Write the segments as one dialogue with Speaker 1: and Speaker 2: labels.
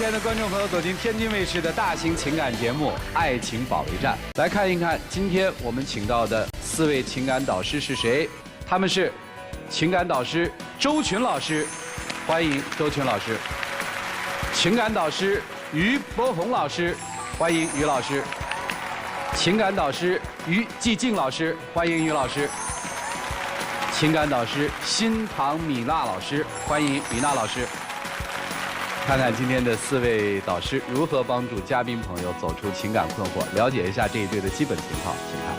Speaker 1: 亲爱的观众朋友，走进天津卫视的大型情感节目《爱情保卫战》，来看一看今天我们请到的4位情感导师是谁？他们是情感导师周群老师，欢迎周群老师；情感导师于博宏老师，欢迎于老师；情感导师于继静老师，欢迎于老师；情感导师辛唐米娜老师，欢迎米娜老师。看看今天的4位导师如何帮助嘉宾朋友走出情感困惑，了解一下这一对的基本情况，请看。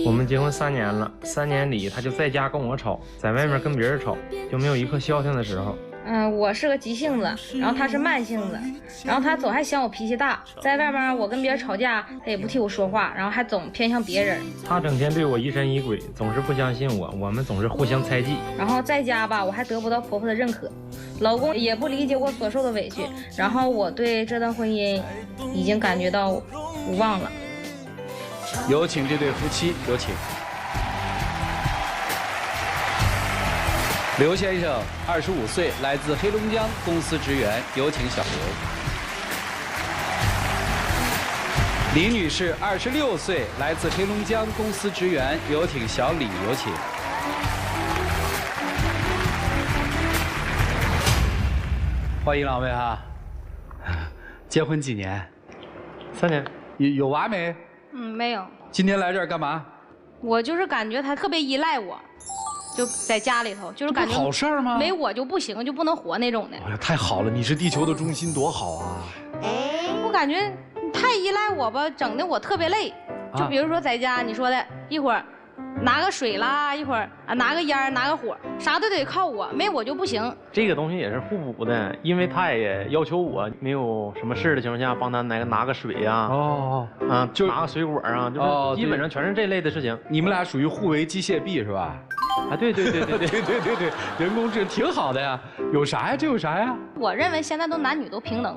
Speaker 2: 我们结婚3年了，3年里他就在家跟我吵，在外面跟别人吵，就没有一刻消停的时候。
Speaker 3: 我是个急性子，然后他是慢性子，然后他总还嫌我脾气大，在外面我跟别人吵架，他也不替我说话，然后还总偏向别人。
Speaker 2: 他整天对我疑神疑鬼，总是不相信我，我们总是互相猜忌。
Speaker 3: 然后在家吧，我还得不到婆婆的认可，老公也不理解我所受的委屈，然后我对这段婚姻已经感觉到无望了。
Speaker 1: 有请这对夫妻，有请。刘先生25岁，来自黑龙江，公司职员，有请小刘。李女士26岁，来自黑龙江，公司职员，有请小李，有请。欢迎两位哈。结婚几年
Speaker 2: ？3年。
Speaker 1: 有娃没？
Speaker 3: 没有。
Speaker 1: 今天来这儿干嘛？
Speaker 3: 我就是感觉他特别依赖我。就在家里头，就是感觉
Speaker 1: 好事儿吗？
Speaker 3: 没我就不行，就不能活那种的。
Speaker 1: 哎呀，太好了！你是地球的中心，多好啊！
Speaker 3: 我感觉你太依赖我吧，整的我特别累。就比如说在家，你说的一会儿拿个水啦，一会儿拿个烟拿个火，啥都得靠我，没我就不行。
Speaker 2: 这个东西也是互补的，因为他也要求我没有什么事的情况下帮他拿个水呀，就拿个水果啊，就是基本上全是这类的事情。
Speaker 1: 你们俩属于互为机械臂是吧？
Speaker 2: 啊，对，
Speaker 1: 人工智能挺好的呀。有啥呀？这有啥呀？
Speaker 3: 我认为现在都男女都平等，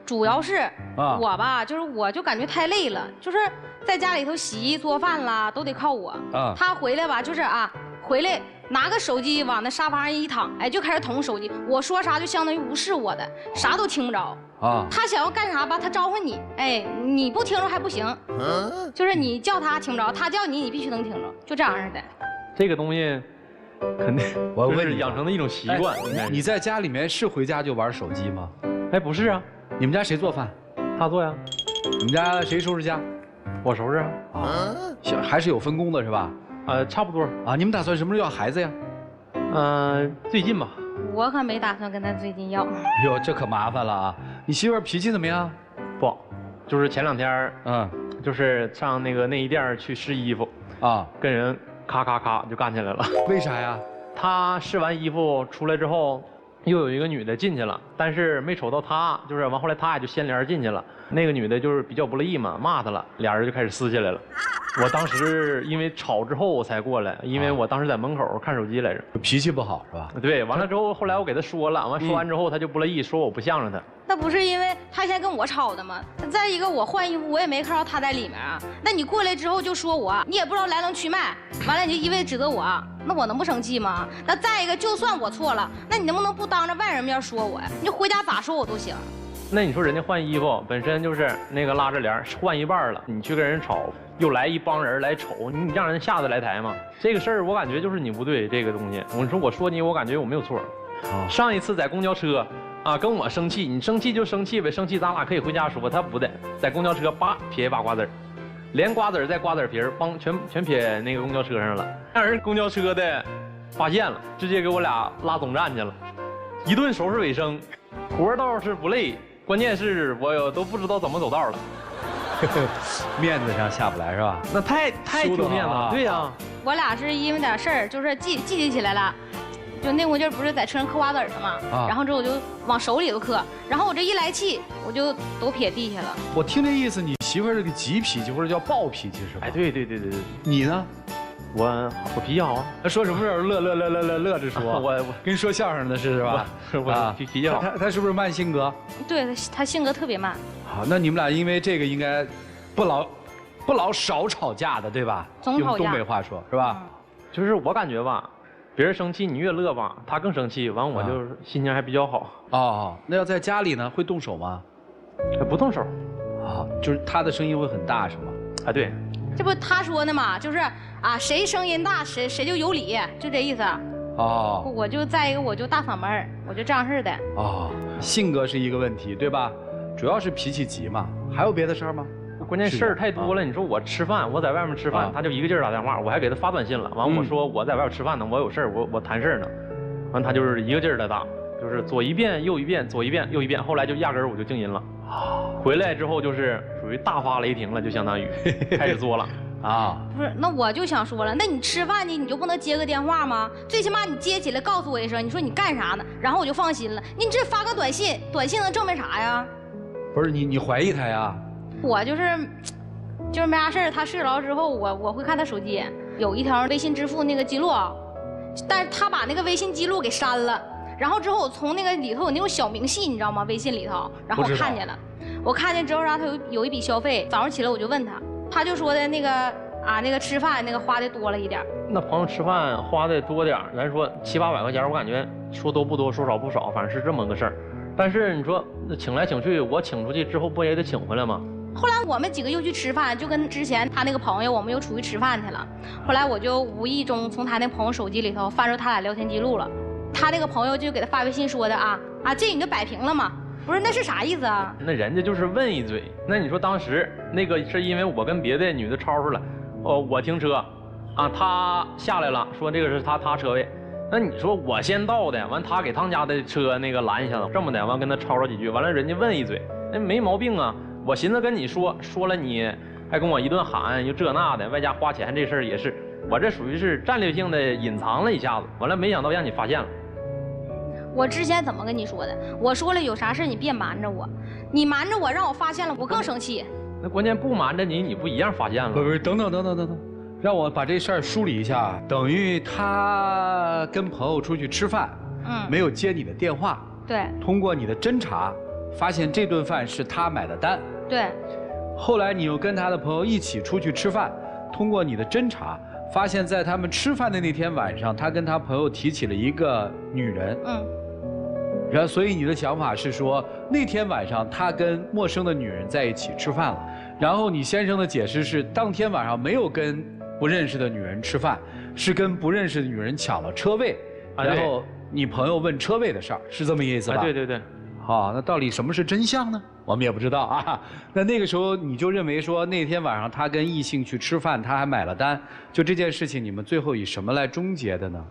Speaker 3: 主要是我吧，就是我就感觉太累了，就是在家里头洗衣做饭啦，都得靠我。他回来吧，就是回来拿个手机往那沙发上一躺，哎，就开始捅手机。我说啥就相当于无视我的，啥都听不着。他想要干啥吧，他召唤你，哎，你不听着还不行，就是你叫他听不着，他叫你，你必须能听着，就这样似的。
Speaker 2: 这个东西肯定，
Speaker 1: 我问你，
Speaker 2: 养成的一种习惯。
Speaker 1: 你在家里面是回家就玩手机吗？
Speaker 2: 哎，不是啊，
Speaker 1: 你们家谁做饭？
Speaker 2: 他做呀。
Speaker 1: 你们家谁收拾家？
Speaker 2: 我收拾
Speaker 1: 啊。还是有分工的是吧？
Speaker 2: 差不多
Speaker 1: 啊。你们打算什么时候要孩子呀？
Speaker 2: 最近吧。
Speaker 3: 我可没打算跟他最近要。
Speaker 1: 哟，这可麻烦了啊！你媳妇儿脾气怎么样？
Speaker 2: 不好，就是前2天，就是上那个内衣店去试衣服啊，跟人咔就干起来了。
Speaker 1: 为啥呀？
Speaker 2: 他试完衣服出来之后，又有一个女的进去了，但是没瞅到他，就是完后来他也就掀帘进去了。那个女的就是比较不乐意嘛，骂他了，俩人就开始撕起来了。我当时因为吵之后我才过来，因为我当时在门口看手机来着。
Speaker 1: 脾气不好是吧？
Speaker 2: 对，完了之后后来我给他说了，说完之后他就不乐意，说我不向着他。
Speaker 3: 那不是因为他先跟我吵的吗？再一个我换衣服我也没看到他在里面啊。那你过来之后就说我，你也不知道来龙去脉，完了你就一味指责我，那我能不生气吗？那再一个就算我错了，那你能不能不当着外人面说我呀？你就回家咋说我都行。
Speaker 2: 那你说人家换衣服本身就是那个拉着帘换一半了，你去跟人吵，又来一帮人来瞅，你让人下得来台吗？这个事儿我感觉就是你不对，这个东西，我说你，我感觉我没有错。上一次在公交车跟我生气，你生气就生气呗，生气咱俩可以回家说，他不得在公交车撇一把瓜子儿，连瓜子儿带瓜子皮儿全撇那个公交车上了，让人公交车的发现了，直接给我俩拉总站去了，一顿收拾卫生，活倒是不累。关键是我都不知道怎么走道了，
Speaker 1: 面子上下不来是吧？
Speaker 2: 那太丢面子了。对呀，
Speaker 3: 我俩是因为点事儿，就是记起来了，就那会儿不是在车上嗑瓜子儿的嘛，然后之后我就往手里头嗑，然后我这一来气，我就都撇地下了。
Speaker 1: 我听这意思，你媳妇儿是个急脾气或者叫暴脾气是吧？
Speaker 2: 哎，对，
Speaker 1: 你呢？
Speaker 2: 我脾气好啊，
Speaker 1: 说什么事儿乐着说。我跟说相声的是吧？
Speaker 2: 我脾气好。
Speaker 1: 他是不是慢性格？
Speaker 3: 对，他性格特别慢。
Speaker 1: 好，那你们俩因为这个应该不老少吵架的对吧？
Speaker 3: 总吵架。
Speaker 1: 用东北话说是吧？
Speaker 2: 就是我感觉吧，别人生气你越乐吧，他更生气，完我就心情还比较好。
Speaker 1: 哦，那要在家里呢，会动手吗？
Speaker 2: 不动手。
Speaker 1: 啊，就是他的声音会很大是吗？
Speaker 2: 啊，对。
Speaker 3: 这不他说的嘛，就是啊，谁声音大谁就有理，就这意思。
Speaker 1: 哦，
Speaker 3: 我就再一个我就大嗓门，我就这样式的。
Speaker 1: 哦，性格是一个问题，对吧？主要是脾气急嘛。还有别的事儿吗？
Speaker 2: 关键事儿太多了。你说我吃饭，我在外面吃饭，他就一个劲儿打电话，我还给他发短信了。完我说我在外边吃饭呢，我有事儿，我谈事儿呢。完他就是一个劲儿的打，就是左一遍右一遍，左一遍右一遍。后来就压根儿我就静音了。回来之后就是属于大发雷霆了，就相当于开始作了。啊，
Speaker 3: 不是，那我就想说了，那你吃饭呢，你就不能接个电话吗？最起码你接起来告诉我一声，你说你干啥呢？然后我就放心了。你这发个短信，短信能证明啥呀？
Speaker 1: 不是你怀疑他呀？
Speaker 3: 我就是没啥事儿，他睡着之后，我会看他手机，有一条微信支付那个记录，但是他把那个微信记录给删了。然后之后我从那个里头有那种小明细，你知道吗？微信里头，然后我看见了，我看见之后，然后他有一笔消费，早上起来我就问他。他就说的那个那个吃饭那个花的多了一点。
Speaker 2: 那朋友吃饭花的多点，咱说700-800块钱，我感觉说多不多，说少不少，反正是这么个事儿。但是你说那请来请去，我请出去之后不也得请回来吗？
Speaker 3: 后来我们几个又去吃饭，就跟之前他那个朋友，我们又出去吃饭去了。后来我就无意中从他那朋友手机里头翻出他俩聊天记录了。他那个朋友就给他发微信说的这女的摆平了吗？不是，那是啥意思啊？
Speaker 2: 那人家就是问一嘴。那你说当时那个是因为我跟别的女的吵吵了，我停车，他下来了，说这个是他车位。那你说我先到的，完他给他家的车那个拦一下子，这么的，完跟他吵吵几句，完了人家问一嘴，那没毛病啊。我寻思跟你说了，你还跟我一顿喊，又这那的，外加花钱这事儿也是，我这属于是战略性的隐藏了一下子，完了没想到让你发现了。
Speaker 3: 我之前怎么跟你说的？我说了有啥事你别瞒着我，你瞒着我让我发现了，我更生气。
Speaker 2: 那关键不瞒着你，你不一样发现了？
Speaker 1: 不是，等等，让我把这事儿梳理一下。等于他跟朋友出去吃饭，没有接你的电话。
Speaker 3: 对。
Speaker 1: 通过你的侦查，发现这顿饭是他买的单。
Speaker 3: 对。
Speaker 1: 后来你又跟他的朋友一起出去吃饭，通过你的侦查，发现在他们吃饭的那天晚上，他跟他朋友提起了一个女人。然后，所以你的想法是说，那天晚上他跟陌生的女人在一起吃饭了。然后你先生的解释是，当天晚上没有跟不认识的女人吃饭，是跟不认识的女人抢了车位。然后你朋友问车位的事儿，是这么意思吧？
Speaker 2: 对。
Speaker 1: 好，那到底什么是真相呢？我们也不知道啊。那个时候你就认为说，那天晚上他跟异性去吃饭，他还买了单，就这件事情，你们最后以什么来终结的呢？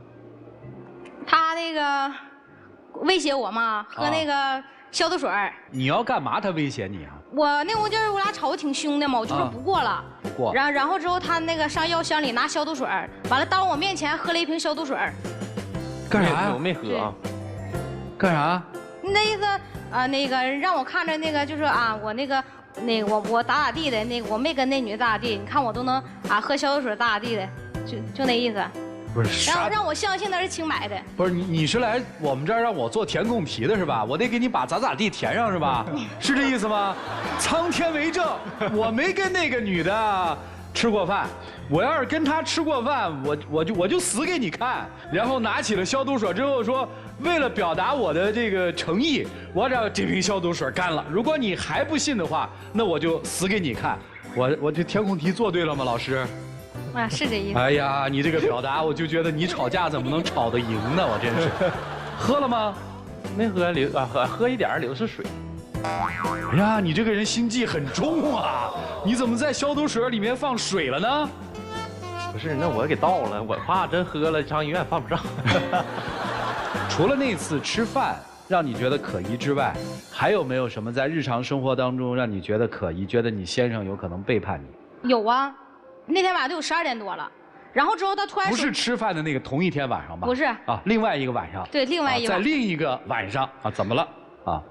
Speaker 3: 他那个威胁我嘛，喝那个消毒水。
Speaker 1: 你要干嘛？他威胁你啊？
Speaker 3: 我那屋就是我俩吵得挺凶的嘛，我就说不过了。
Speaker 1: 不过。然
Speaker 3: 后之后他那个上药箱里拿消毒水，完了当我面前喝了一瓶消毒水。
Speaker 1: 干啥呀？
Speaker 2: 我没喝啊。
Speaker 1: 干啥？
Speaker 3: 那意思那个让我看着那个就是我那个我咋地的，那个我没跟那女的咋地，你看我都能喝消毒水咋地的，就那意思。
Speaker 1: 不是，
Speaker 3: 让我相信那是清白的。
Speaker 1: 不是你是来我们这儿让我做填空题的是吧？我得给你把咋地填上是吧？是这意思吗？苍天为证，我没跟那个女的吃过饭，我要是跟她吃过饭，我就死给你看。然后拿起了消毒水之后说，为了表达我的这个诚意，我让这瓶消毒水干了。如果你还不信的话，那我就死给你看。我这填空题做对了吗，老师？
Speaker 3: 是这意思。
Speaker 1: 哎呀，你这个表达，我就觉得你吵架怎么能吵得赢呢？我真是。喝了吗？
Speaker 2: 没喝，喝一点，流是水。
Speaker 1: 哎呀，你这个人心计很重啊！你怎么在消毒水里面放水了呢？
Speaker 2: 不是，那我给倒了，我怕真喝了上医院犯不上。
Speaker 1: 除了那次吃饭让你觉得可疑之外，还有没有什么在日常生活当中让你觉得可疑，觉得你先生有可能背叛你？
Speaker 3: 有啊。那天晚上都有12点多了，然后之后他突然
Speaker 1: 不是吃饭的那个同一天晚上吧？
Speaker 3: 不是
Speaker 1: 另外一个晚上。
Speaker 3: 对，另外一个
Speaker 1: 在另一个晚上怎么了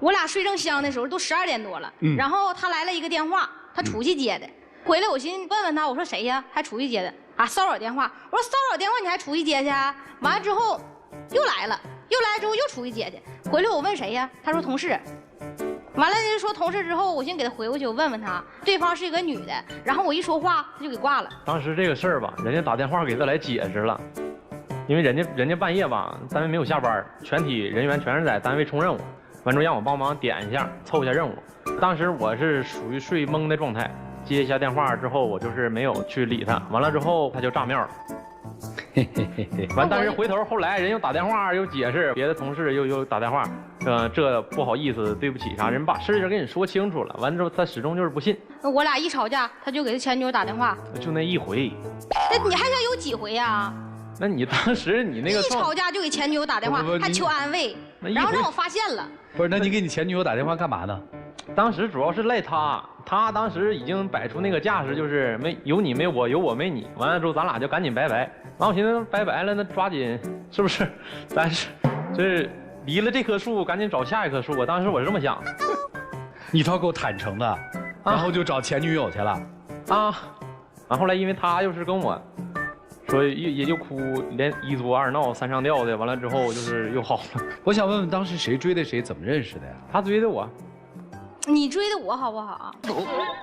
Speaker 3: 我俩睡正香的时候都12点多了，然后他来了一个电话，他出去接的，回来我寻思问问他，我说谁呀？还出去接的骚扰电话，我说骚扰电话你还出去接去？完了之后又来了之后又出去接去，回来我问谁呀？他说同事。完了就说同事之后，我先给他回过去，我问问他，对方是一个女的，然后我一说话他就给挂了。
Speaker 2: 当时这个事儿吧，人家打电话给他来解释了，因为人家半夜吧，单位没有下班，全体人员全是在单位冲任务，完之后让我帮忙点一下，凑一下任务。当时我是属于睡懵的状态，接一下电话之后，我就是没有去理他。完了之后他就炸庙了。完，但是回头后来人又打电话又解释，别的同事又打电话，这不好意思，对不起啥，人把事情跟你说清楚了。完之后他始终就是不信。
Speaker 3: 那我俩一吵架，他就给他前女友打电话，
Speaker 2: 就那一回。
Speaker 3: 那你还想有几回呀？
Speaker 2: 那你当时你那个
Speaker 3: 一吵架就给前女友打电话，还求安慰，然后让我发现了。
Speaker 1: 不是，那你给你前女友打电话干嘛呢？
Speaker 2: 当时主要是赖他当时已经摆出那个架势，就是有你没我，有我没你。完了之后咱俩就赶紧拜拜。完我寻思拜拜了，那抓紧是不是？但是这离了这棵树，赶紧找下一棵树。当时我是这么想。
Speaker 1: 你倒够坦诚的，然后就找前女友去了。
Speaker 2: 完后来因为他又是跟我。所以也就哭，连一作二闹三上吊的，完了之后就是又好了。
Speaker 1: 我想问问，当时谁追的谁，怎么认识的呀？
Speaker 2: 他追的我。
Speaker 3: 你追的我好不好？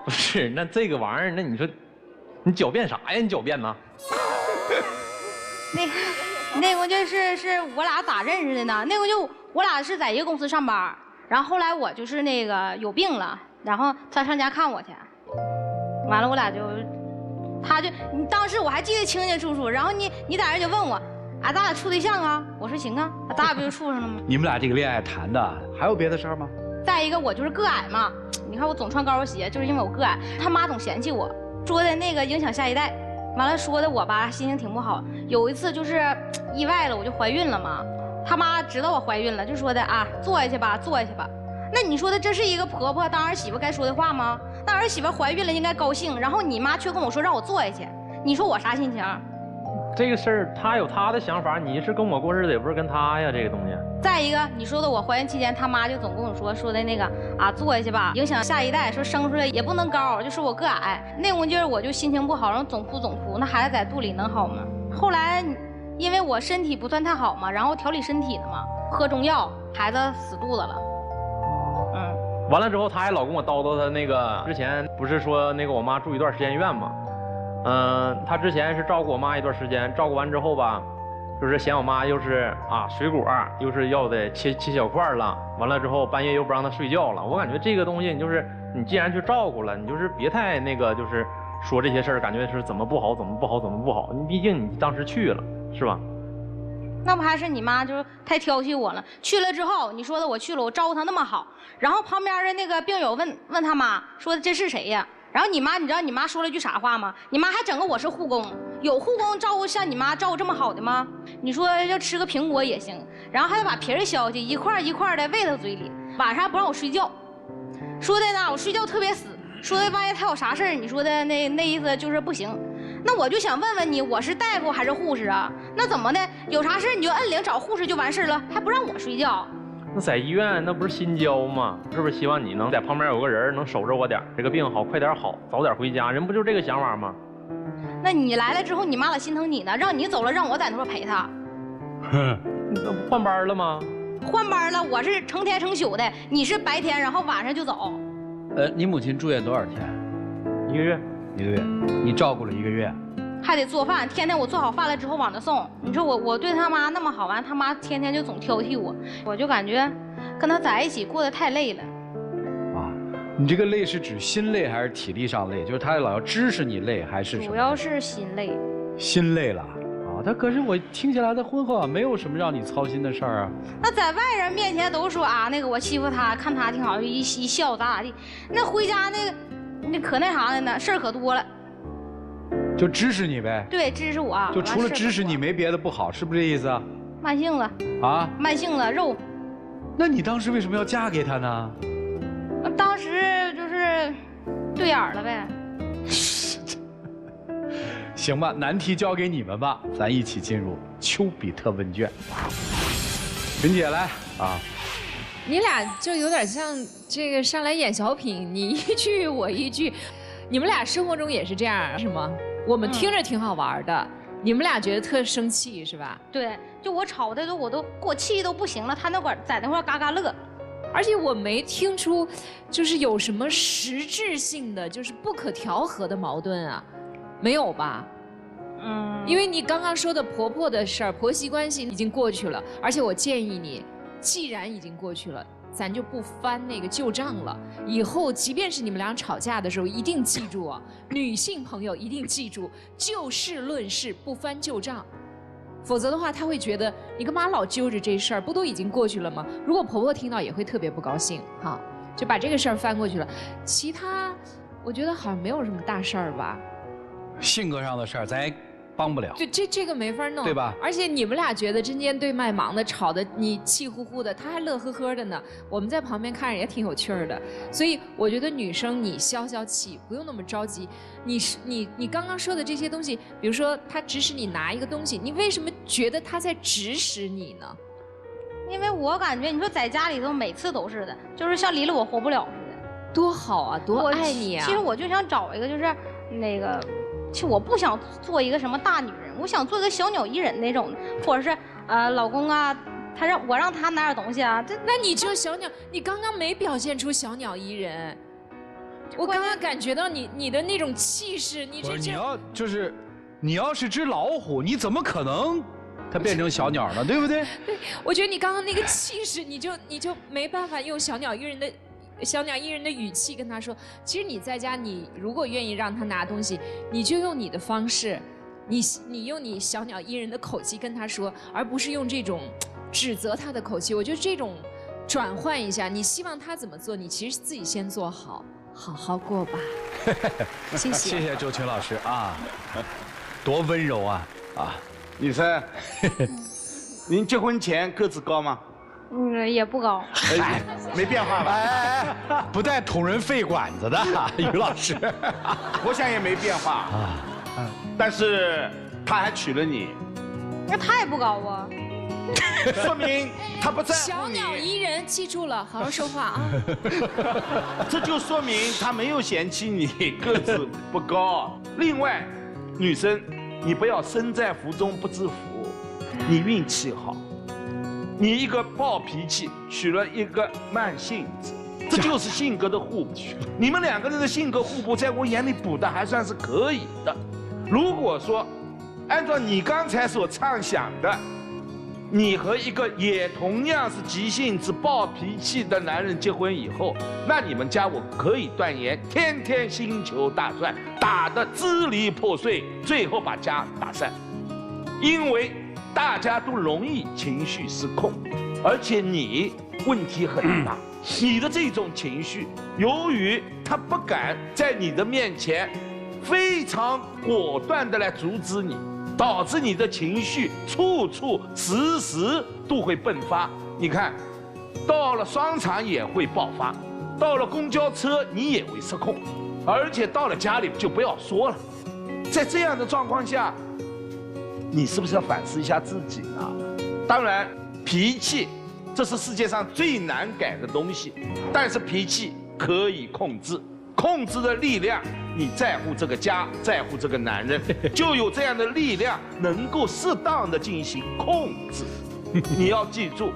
Speaker 2: 不是，那这个玩意儿，那你说，你狡辩啥呀？你狡辩呢？
Speaker 3: 那个就是我俩咋认识的呢？那个就我俩是在一个公司上班，然后后来我就是那个有病了，然后他上家看我去，完了我俩就。当时我还记得清清楚楚，然后你在这就问我，咱俩处对象啊？我说行啊，咱俩不就处上了吗？
Speaker 1: 你们俩这个恋爱谈的还有别的事儿吗？
Speaker 3: 再一个我就是个矮嘛，你看我总穿高跟鞋，就是因为我个矮，他妈总嫌弃我，说的那个影响下一代，完了说的我吧心情挺不好。有一次就是意外了，我就怀孕了嘛，他妈知道我怀孕了，就说的坐下去吧，坐下去吧。那你说的这是一个婆婆当儿媳妇该说的话吗？那儿媳妇怀孕了应该高兴，然后你妈却跟我说让我坐下去，你说我啥心情？
Speaker 2: 这个事儿他有他的想法，你是跟我过日子，也不是跟他呀，这个东西。
Speaker 3: 再一个，你说的我怀孕期间，他妈就总跟我说的那个坐下去吧，影响下一代，说生出来也不能高，就说我个矮。那会劲儿我就心情不好，然后总哭，那孩子在肚里能好吗？后来因为我身体不算太好嘛，然后调理身体的嘛，喝中药，孩子死肚子了。
Speaker 2: 完了之后，他还老跟我叨叨他那个之前不是说那个我妈住一段时间医院吗？他之前是照顾我妈一段时间，照顾完之后吧，就是嫌我妈又是水果又是要得切小块了，完了之后半夜又不让她睡觉了。我感觉这个东西你既然去照顾了，你就是别太那个就是说这些事儿，感觉是怎么不好。你毕竟你当时去了，是吧？
Speaker 3: 那不还是你妈就是太挑剔我了？去了之后，你说的我去了，我照顾她那么好，然后旁边的那个病友问他妈说这是谁呀？然后你知道你妈说了句啥话吗？你妈还整个我是护工，有护工照顾像你妈照顾这么好的吗？你说要吃个苹果也行，然后还得把皮儿削去，一块一块的喂到嘴里，晚上不让我睡觉，说的呢我睡觉特别死，说的万一他有啥事儿，你说的那意思就是不行。那我就想问问你，我是大夫还是护士啊？那怎么的？有啥事你就摁铃找护士就完事了，还不让我睡觉？
Speaker 2: 那在医院那不是心焦吗？是不是希望你能在旁边有个人能守着我点，这个病好快点好，早点回家？人不就这个想法吗？
Speaker 3: 那你来了之后，你妈咋心疼你呢？让你走了，让我在那块陪她。
Speaker 2: 那不换班了吗？
Speaker 3: 换班了，我是成天成宿的，你是白天，然后晚上就走。
Speaker 1: 你母亲住院多少天
Speaker 2: ？1个月。
Speaker 1: 1个月，你照顾了1个月，
Speaker 3: 还得做饭，天天我做好饭了之后往那送。你说我对他妈那么好，完他妈天天就总挑剔我，我就感觉跟他在一起过得太累了。
Speaker 1: 你这个累是指心累还是体力上累？就是他老要支持你累还是什么？
Speaker 3: 主要是心累。
Speaker 1: 心累了他可是我听起来的婚后没有什么让你操心的事儿啊。
Speaker 3: 那在外人面前都说那个我欺负他，看他挺好，一笑咋地。那回家那可那啥的呢，事儿可多了。
Speaker 1: 就支持你呗。对，
Speaker 3: 支持我。
Speaker 1: 就除了支持你没别的不好，是不是这意思啊？
Speaker 3: 慢性子。慢性子肉。
Speaker 1: 那你当时为什么要嫁给他呢？
Speaker 3: 当时就是对眼了呗。
Speaker 1: 行吧，难题交给你们吧，咱一起进入丘比特问卷。云姐来
Speaker 4: 你俩就有点像这个上来演小品，你一句我一句，你们俩生活中也是这样是吗？我们听着挺好玩的，你们俩觉得特生气是吧？
Speaker 3: 对，就我吵的我都给我气都不行了，他那会儿在那块嘎嘎乐。
Speaker 4: 而且我没听出就是有什么实质性的就是不可调和的矛盾啊，没有吧？因为你刚刚说的婆婆的事儿，婆媳关系已经过去了，而且我建议你，既然已经过去了，咱就不翻那个旧账了。以后即便是你们俩吵架的时候，一定记住啊，女性朋友一定记住，就事论事，不翻旧账。否则的话，她会觉得你干嘛老揪着这事儿？不都已经过去了吗？如果婆婆听到也会特别不高兴，哈，就把这个事儿翻过去了。其他，我觉得好像没有什么大事儿吧。
Speaker 1: 性格上的事儿，咱也帮不了。
Speaker 4: 对，这个没法弄，
Speaker 1: 对吧？
Speaker 4: 而且你们俩觉得针尖对麦芒的，吵得你气呼呼的，他还乐呵呵的呢。我们在旁边看着也挺有趣儿的。所以我觉得女生你消消气，不用那么着急。你刚刚说的这些东西，比如说他指使你拿一个东西，你为什么觉得他在指使你呢？
Speaker 3: 因为我感觉你说在家里头每次都是的，就是像离了我活不了似的。
Speaker 4: 多好啊，多爱你啊！
Speaker 3: 其实我就想找一个，就是那个。其实我不想做一个什么大女人，我想做一个小鸟依人那种，或者是老公啊，我让他拿点东西啊，
Speaker 4: 那你就小鸟，你刚刚没表现出小鸟依人，我刚刚感觉到你的那种气势，你
Speaker 1: 你要是只老虎，你怎么可能它变成小鸟呢？对不对？
Speaker 4: 对，我觉得你刚刚那个气势，你就没办法用小鸟依人的语气跟他说，其实你在家，你如果愿意让他拿东西，你就用你的方式，你用你小鸟依人的口气跟他说，而不是用这种指责他的口气。我觉得这种转换一下，你希望他怎么做，你其实自己先做好，好好过吧。谢谢，
Speaker 1: 谢谢周群老师啊，多温柔啊啊！
Speaker 5: 女生，您结婚前个子高吗？
Speaker 3: 也不高，
Speaker 5: 哎，没变化吧？
Speaker 1: 哎，不带捅人肺管子的，于老师。
Speaker 5: 我想也没变化啊。但是他还娶了你，
Speaker 3: 那他也不高啊，
Speaker 5: 说明他不在乎
Speaker 4: 小
Speaker 5: 你。
Speaker 4: 鸟依人，记住了，好好说话啊。
Speaker 5: 这就说明他没有嫌弃你个子不高。另外，女生，你不要身在福中不知福，你运气好。你一个暴脾气娶了一个慢性子，这就是性格的互补。你们两个人的性格互补，在我眼里补的还算是可以的。如果说按照你刚才所畅想的，你和一个也同样是急性子、暴脾气的男人结婚以后，那你们家我可以断言，天天星球大战，打得支离破碎，最后把家打散。因为大家都容易情绪失控，而且你问题很大。你的这种情绪，由于他不敢在你的面前非常果断地来阻止你，导致你的情绪处处时时都会迸发。你看，到了商场也会爆发，到了公交车你也会失控，而且到了家里就不要说了。在这样的状况下，你是不是要反思一下自己呢？当然，脾气这是世界上最难改的东西，但是脾气可以控制，控制的力量，你在乎这个家，在乎这个男人，就有这样的力量能够适当的进行控制。你要记住，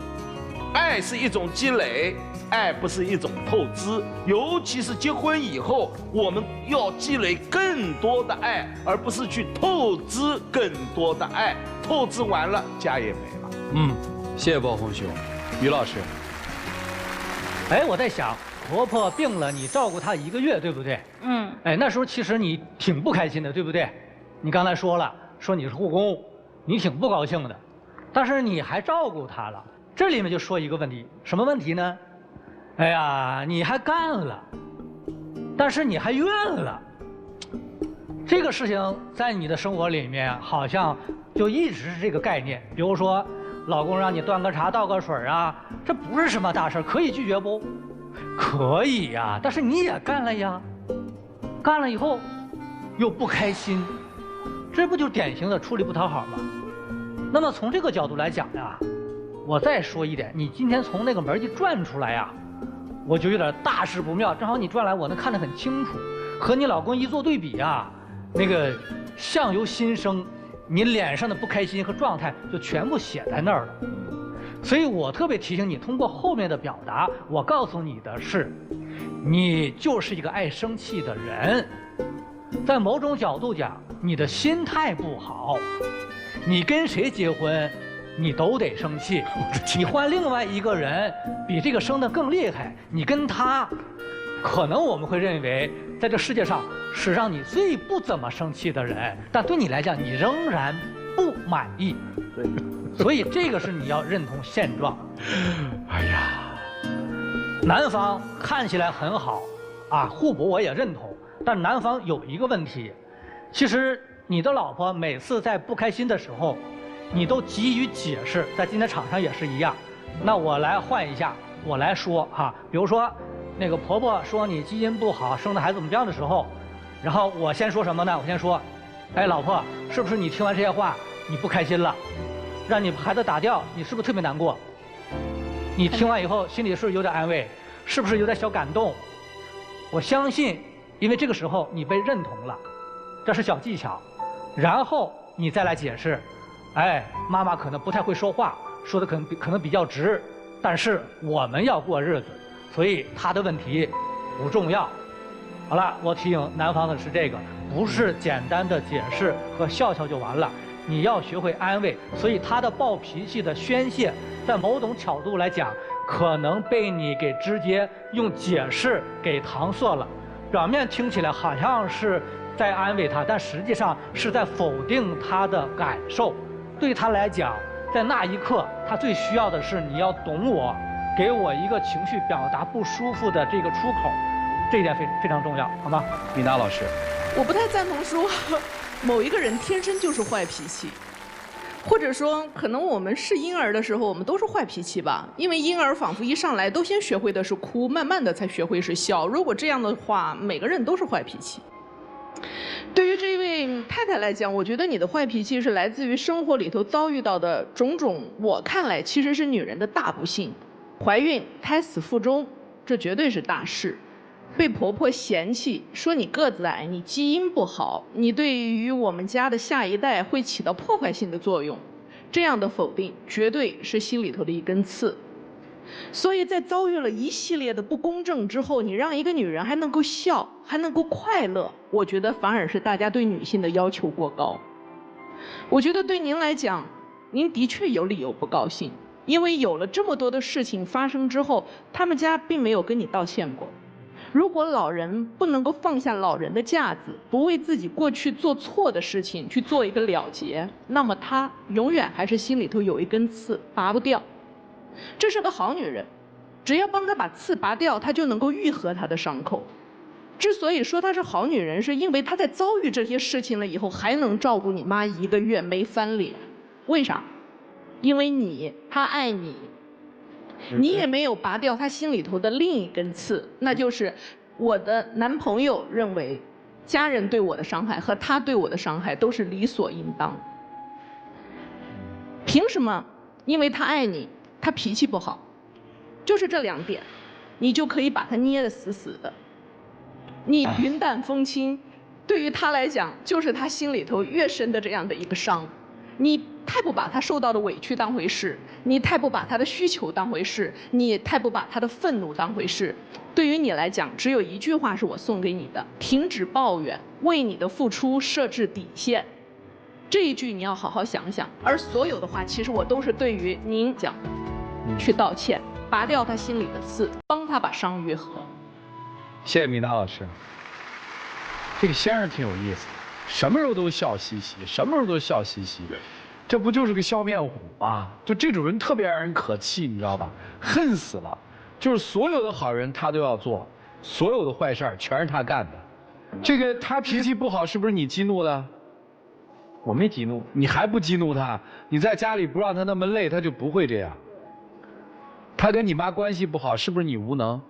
Speaker 5: 爱是一种积累，爱不是一种透支，尤其是结婚以后，我们要积累更多的爱，而不是去透支更多的爱。透支完了，家也没了。
Speaker 1: 谢谢包红兄，于老师。
Speaker 6: 哎，我在想，婆婆病了，你照顾她1个月，对不对？哎，那时候其实你挺不开心的，对不对？你刚才说了，说你是护工，你挺不高兴的，但是你还照顾她了。这里面就说一个问题，什么问题呢？哎呀，你还干了，但是你还怨了。这个事情在你的生活里面好像就一直是这个概念。比如说，老公让你端个茶、倒个水啊，这不是什么大事，可以拒绝不？可以呀，但是你也干了呀，干了以后又不开心，这不就典型的出力不讨好吗？那么从这个角度来讲呀，我再说一点，你今天从那个门一转出来呀，我就有点大事不妙。正好你转来，我能看得很清楚，和你老公一做对比呀，那个相由心生，你脸上的不开心和状态就全部写在那儿了。所以我特别提醒你，通过后面的表达，我告诉你的是，你就是一个爱生气的人。在某种角度讲，你的心态不好，你跟谁结婚，你都得生气。你换另外一个人，比这个生得更厉害，你跟他，可能我们会认为，在这世界上是让你最不怎么生气的人，但对你来讲，你仍然不满意。
Speaker 5: 对，
Speaker 6: 所以这个是你要认同现状。
Speaker 1: 哎呀，
Speaker 6: 男方看起来很好，啊，互补我也认同，但男方有一个问题，其实你的老婆每次在不开心的时候，你都急于解释，在今天场上也是一样。那我来换一下，我来说哈，比如说，那个婆婆说你基因不好，生的孩子怎么样的时候，然后我先说什么呢？我先说，哎，老婆，是不是你听完这些话你不开心了，让你孩子打掉，你是不是特别难过？你听完以后心里是有点安慰，是不是有点小感动？我相信，因为这个时候你被认同了，这是小技巧。然后你再来解释，哎，妈妈可能不太会说话，说的可能比较直，但是我们要过日子，所以她的问题不重要。好了，我提醒男方的是这个，不是简单的解释和笑笑就完了，你要学会安慰。所以他的暴脾气的宣泄，在某种角度来讲，可能被你给直接用解释给搪塞了。表面听起来好像是在安慰他，但实际上是在否定他的感受。对他来讲，在那一刻，他最需要的是你要懂我，给我一个情绪表达不舒服的这个出口，这一点非常重要，好吗？
Speaker 1: 米娜老师，
Speaker 7: 我不太赞同说某一个人天生就是坏脾气，或者说可能我们是婴儿的时候，我们都是坏脾气吧，因为婴儿仿佛一上来都先学会的是哭，慢慢的才学会是笑。如果这样的话，每个人都是坏脾气。对于这位太太来讲，我觉得你的坏脾气是来自于生活里头遭遇到的种种，我看来其实是女人的大不幸。怀孕、胎死腹中，这绝对是大事。被婆婆嫌弃，说你个子矮，你基因不好，你对于我们家的下一代会起到破坏性的作用，这样的否定绝对是心里头的一根刺。所以在遭遇了一系列的不公正之后，你让一个女人还能够笑，还能够快乐，我觉得反而是大家对女性的要求过高。我觉得对您来讲，您的确有理由不高兴，因为有了这么多的事情发生之后，他们家并没有跟你道歉过。如果老人不能够放下老人的架子，不为自己过去做错的事情去做一个了结，那么他永远还是心里头有一根刺，拔不掉。这是个好女人，只要帮她把刺拔掉，她就能够愈合她的伤口。之所以说她是好女人，是因为她在遭遇这些事情了以后，还能照顾你妈1个月没翻脸。为啥？因为她爱你。你也没有拔掉他心里头的另一根刺，那就是我的男朋友认为家人对我的伤害和他对我的伤害都是理所应当。凭什么？因为他爱你，他脾气不好，就是这2点，你就可以把他捏得死死的。你云淡风轻，对于他来讲，就是他心里头越深的这样的一个伤。你太不把他受到的委屈当回事，你太不把他的需求当回事，你太不把他的愤怒当回事。对于你来讲，只有一句话是我送给你的：停止抱怨，为你的付出设置底线。这一句你要好好想想。而所有的话，其实我都是对于您讲的，去道歉，拔掉他心里的刺，帮他把伤愈合。
Speaker 1: 谢谢米娜老师。这个先生挺有意思的。什么时候都笑嘻嘻，什么时候都笑嘻嘻，这不就是个笑面虎吗？就这种人特别让人可气，你知道吧？恨死了。就是所有的好人他都要做，所有的坏事儿全是他干的。这个他脾气不好，是不是你激怒的？
Speaker 2: 我没激怒，
Speaker 1: 你还不激怒他？你在家里不让他那么累，他就不会这样。他跟你妈关系不好，是不是你无能？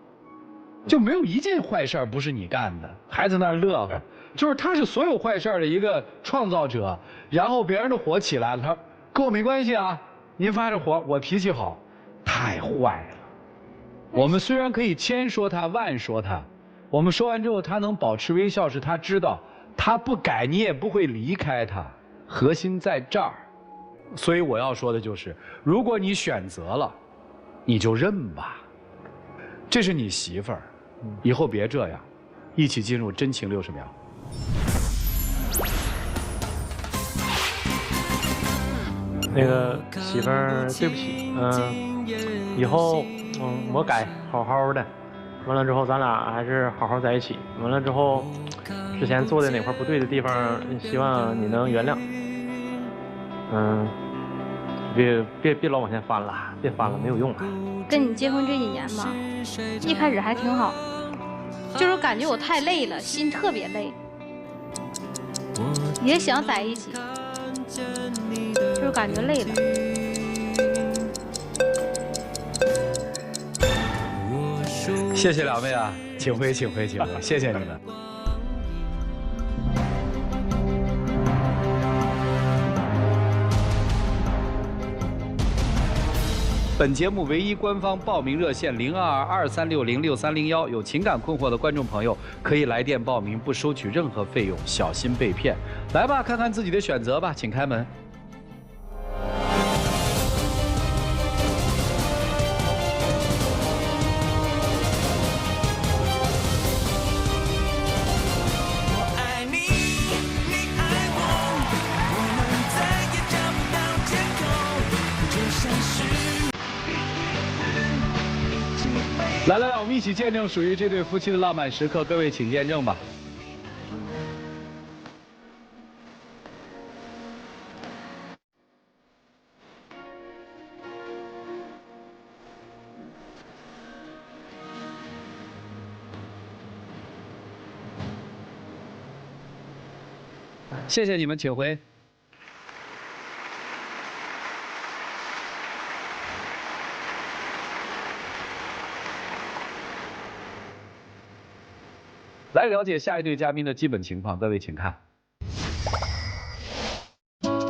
Speaker 1: 就没有一件坏事不是你干的，还在那儿乐呵。就是他是所有坏事的一个创造者，然后别人的火起来了，他跟我没关系啊，您发着火，我脾气好，太坏了。我们虽然可以千说他万说他，我们说完之后他能保持微笑，是他知道他不改你也不会离开他，核心在这儿。所以我要说的就是，如果你选择了，你就认吧。这是你媳妇儿，以后别这样，一起进入真情60秒。
Speaker 2: 那个媳妇儿，对不起，以后我改好好的，完了之后咱俩还是好好在一起。完了之后，之前做的哪块不对的地方，希望你能原谅。别老往前翻了，别翻了，没有用了。
Speaker 3: 跟你结婚这几年吧，一开始还挺好，就是感觉我太累了，心特别累，也想在一起，就是感觉累了。
Speaker 1: 谢谢两位啊，请回，请回，请回，谢谢你们。本节目唯一官方报名热线0223606301，有情感困惑的观众朋友可以来电报名，不收取任何费用，小心被骗。来吧，看看自己的选择吧，请开门。来，我们一起见证属于这对夫妻的浪漫时刻，各位请见证吧。谢谢你们，请回。来了解下一对嘉宾的基本情况，各位请看。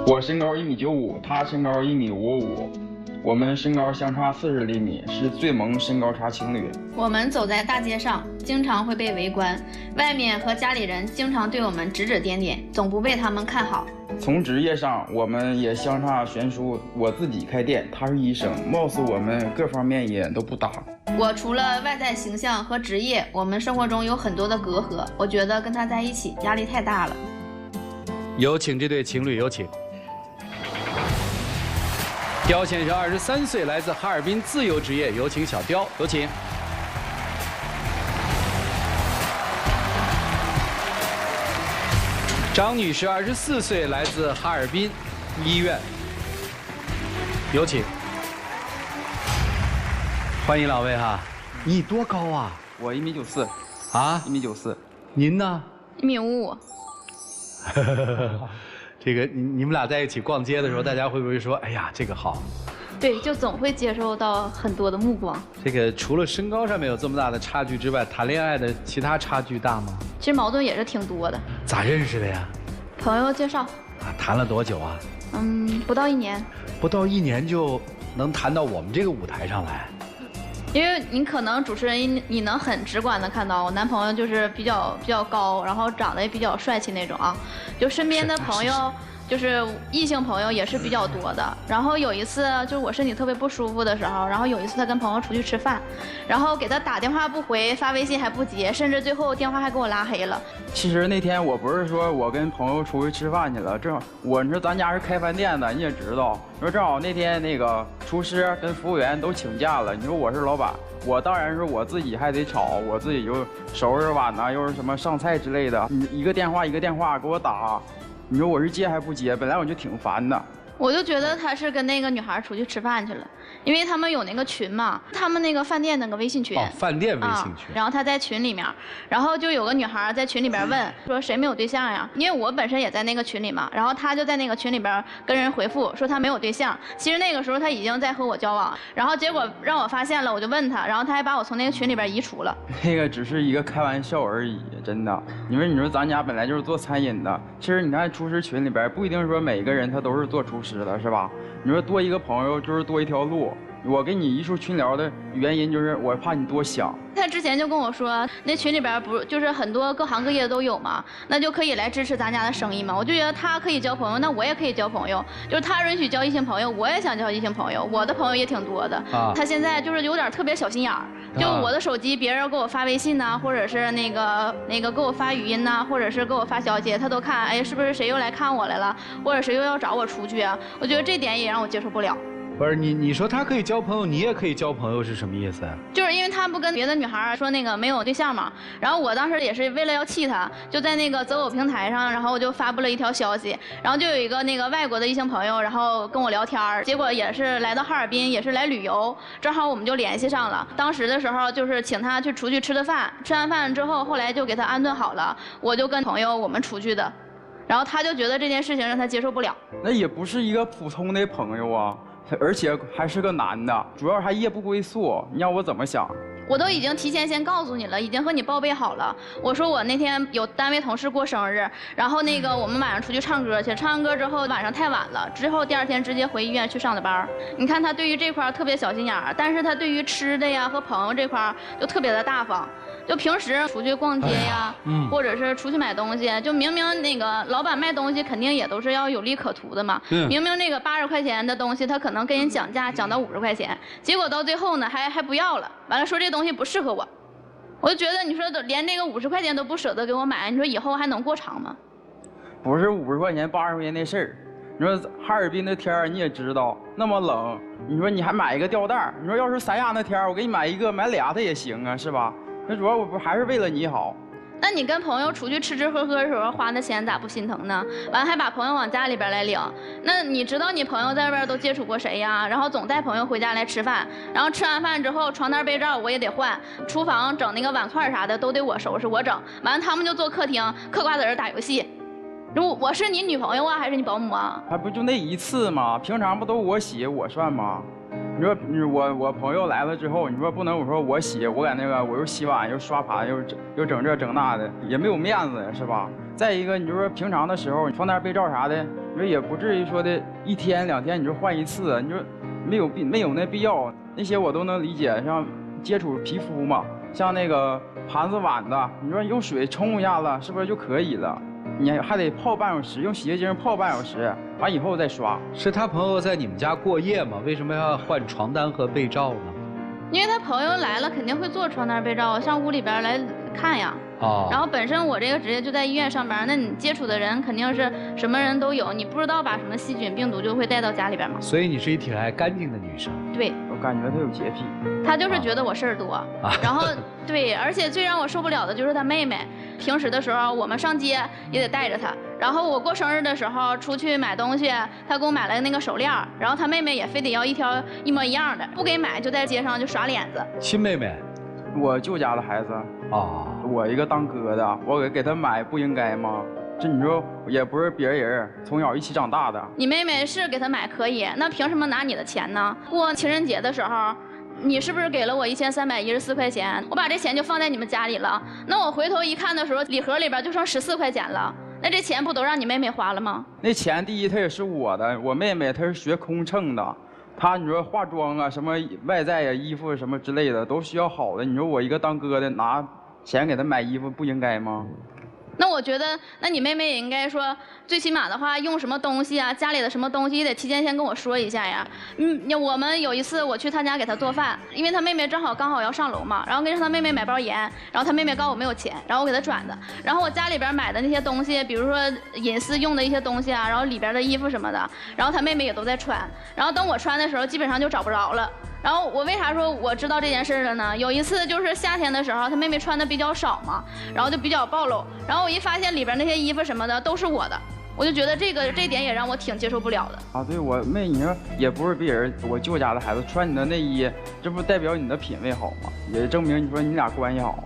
Speaker 8: 我身高1.95米，他身高1.55米，我们身高相差40厘米，是最萌身高差情侣。
Speaker 9: 我们走在大街上，经常会被围观，外面和家里人经常对我们指指点点，总不被他们看好。
Speaker 8: 从职业上，我们也相差悬殊。我自己开店，他是医生，貌似我们各方面也都不搭。
Speaker 9: 我除了外在形象和职业，我们生活中有很多的隔阂。我觉得跟他在一起压力太大了。
Speaker 1: 有请这对情侣，有请。刁先生23岁，来自哈尔滨，自由职业，有请小刁，有请。张女士24岁，来自哈尔滨医院，有请。欢迎两位哈。你多高啊？
Speaker 8: 我1.94米。
Speaker 1: 啊
Speaker 8: ？1.94米。
Speaker 1: 您呢
Speaker 9: ？1.55米。
Speaker 1: 这个你们俩在一起逛街的时候，大家会不会说，哎呀，这个好？
Speaker 9: 对，就总会接受到很多的目光。
Speaker 1: 这个除了身高上面有这么大的差距之外，谈恋爱的其他差距大吗？
Speaker 9: 其实矛盾也是挺多的。
Speaker 1: 咋认识的呀？
Speaker 9: 朋友介绍。
Speaker 1: 啊，谈了多久啊？
Speaker 9: 不到1年。
Speaker 1: 不到1年就能谈到我们这个舞台上来？
Speaker 9: 因为你可能主持人你能很直观的看到我男朋友就是比较高，然后长得也比较帅气那种啊，就身边的朋友就是异性朋友也是比较多的。然后有一次就是我身体特别不舒服的时候，然后有一次他跟朋友出去吃饭，然后给他打电话不回，发微信还不接，甚至最后电话还给我拉黑了。
Speaker 8: 其实那天我不是说我跟朋友出去吃饭去了，正好你说咱家是开饭店的，你也知道，你说正好那天那个厨师跟服务员都请假了，你说我是老板，我当然是我自己还得炒，我自己又收拾碗呐，又是什么上菜之类的，你一个电话给我打，你说我是接还不接？本来我就挺烦的。
Speaker 9: 我就觉得他是跟那个女孩出去吃饭去了，因为他们有那个群嘛，他们那个饭店那个微信群。
Speaker 1: 饭店微信群。
Speaker 9: 然后他在群里面，然后就有个女孩在群里边问说谁没有对象呀？因为我本身也在那个群里嘛，然后他就在那个群里边跟人回复说他没有对象。其实那个时候他已经在和我交往，然后结果让我发现了，我就问他，然后他还把我从那个群里边移除了。
Speaker 8: 那个只是一个开玩笑而已，真的。你说咱家本来就是做餐饮的，其实你看厨师群里边不一定说每个人他都是做厨师的，是吧？你说多一个朋友就是多一条路。我跟你移出群聊的原因就是我怕你多想。
Speaker 9: 他之前就跟我说，那群里边不就是很多各行各业的都有嘛，那就可以来支持咱家的生意嘛。我就觉得他可以交朋友，那我也可以交朋友。就是他允许交异性朋友，我也想交异性朋友，我的朋友也挺多的。他现在就是有点特别小心眼儿，就我的手机，别人给我发微信呐，或者是那个给我发语音呐，或者是给我发消息，他都看，哎，是不是谁又来看我来了，或者谁又要找我出去啊？我觉得这点也让我接受不了。
Speaker 1: 不是你说他可以交朋友，你也可以交朋友是什么意思啊？
Speaker 9: 就是因为他不跟别的女孩说那个没有对象嘛，然后我当时也是为了要气他，就在那个择偶平台上，然后我就发布了一条消息，然后就有一个那个外国的异性朋友，然后跟我聊天，结果也是来到哈尔滨，也是来旅游，正好我们就联系上了。当时的时候就是请他去出去吃的饭，吃完饭之后，后来就给他安顿好了，我就跟朋友我们出去的，然后他就觉得这件事情让他接受不了。
Speaker 8: 那也不是一个普通的朋友啊。而且还是个男的，主要还夜不归宿，你让我怎么想？
Speaker 9: 我都已经提前先告诉你了，已经和你报备好了。我说我那天有单位同事过生日，然后那个我们晚上出去唱歌去，唱完歌之后晚上太晚了，之后第二天直接回医院去上的班。你看他对于这块特别小心眼儿，但是他对于吃的呀和朋友这块就特别的大方。就平时出去逛街呀，或者是出去买东西，就明明那个老板卖东西肯定也都是要有利可图的嘛。明明那个80块钱的东西，他可能跟人讲价讲到50块钱，结果到最后呢还不要了，完了说这东西不适合我，我就觉得你说连这个50块钱都不舍得给我买，你说以后还能过长吗？
Speaker 8: 不是50块钱80块钱那事儿，你说哈尔滨的天儿你也知道那么冷，你说你还买一个吊带，你说要是三亚那天儿我给你买一个买俩它也行啊，是吧？那主要我不还是为了你好。
Speaker 9: 那你跟朋友出去吃吃喝喝的时候花那钱咋不心疼呢？完还把朋友往家里边来领，那你知道你朋友在外边都接触过谁呀？然后总带朋友回家来吃饭，然后吃完饭之后床单被罩我也得换，厨房整那个碗筷啥的都得我收拾我整，完了他们就坐客厅嗑瓜子儿打游戏。我是你女朋友啊还是你保姆啊？
Speaker 8: 还不就那一次吗？平常不都我洗我算吗？你说我朋友来了之后，你说不能我说我洗，我在那个我又洗碗又刷盘又整这整那的，也没有面子是吧？再一个你就说平常的时候床单被罩啥的，你说也不至于说的1天2天你就换一次，你说没有那必要，那些我都能理解，像接触皮肤嘛，像那个盘子碗的，你说用水冲一下子是不是就可以了？你还得泡半小时，用洗洁精泡半小时，完以后再刷。
Speaker 1: 是他朋友在你们家过夜吗？为什么要换床单和被罩呢？
Speaker 9: 因为他朋友来了，肯定会做床单被罩，上屋里边来看呀。然后本身我这个职业就在医院上班，那你接触的人肯定是什么人都有，你不知道把什么细菌病毒就会带到家里边嘛。
Speaker 1: 所以你是一挺爱干净的女生。
Speaker 9: 对，
Speaker 8: 我感觉他有洁癖。
Speaker 9: 他就是觉得我事儿多，然后对，而且最让我受不了的就是他妹妹。平时的时候我们上街也得带着他，然后我过生日的时候出去买东西，他给我买了那个手链，然后他妹妹也非得要一条一模一样的，不给买就在街上就耍脸子。
Speaker 1: 亲妹妹，
Speaker 8: 我舅家的孩子我一个当哥的，我给他买不应该吗？这你说也不是别人，从小一起长大的。
Speaker 9: 你妹妹是给他买可以，那凭什么拿你的钱呢？过情人节的时候。你是不是给了我1314块钱？我把这钱就放在你们家里了。那我回头一看的时候，礼盒里边就剩14块钱了。那这钱不都让你妹妹花了吗？
Speaker 8: 那钱第一它也是我的，我妹妹她是学空乘的，她你说化妆啊什么外在呀衣服什么之类的都需要好的。你说我一个当哥的拿钱给她买衣服不应该吗？
Speaker 9: 那我觉得，那你妹妹也应该说，最起码的话，用什么东西啊，家里的什么东西也得提前先跟我说一下呀。我们有一次我去她家给她做饭，因为她妹妹刚好要上楼嘛，然后跟着她妹妹买包盐，然后她妹妹告诉我没有钱，然后我给她转的。然后我家里边买的那些东西，比如说隐私用的一些东西啊，然后里边的衣服什么的，然后她妹妹也都在穿。然后等我穿的时候，基本上就找不着了。然后我为啥说我知道这件事了呢？有一次就是夏天的时候，她妹妹穿的比较少嘛，然后就比较暴露。然后我一发现里边那些衣服什么的都是我的，我就觉得这点也让我挺接受不了的。
Speaker 8: 对，我妹你说也不是别人，我舅家的孩子穿你的内衣，这不代表你的品味好吗？也证明你说你俩关系好。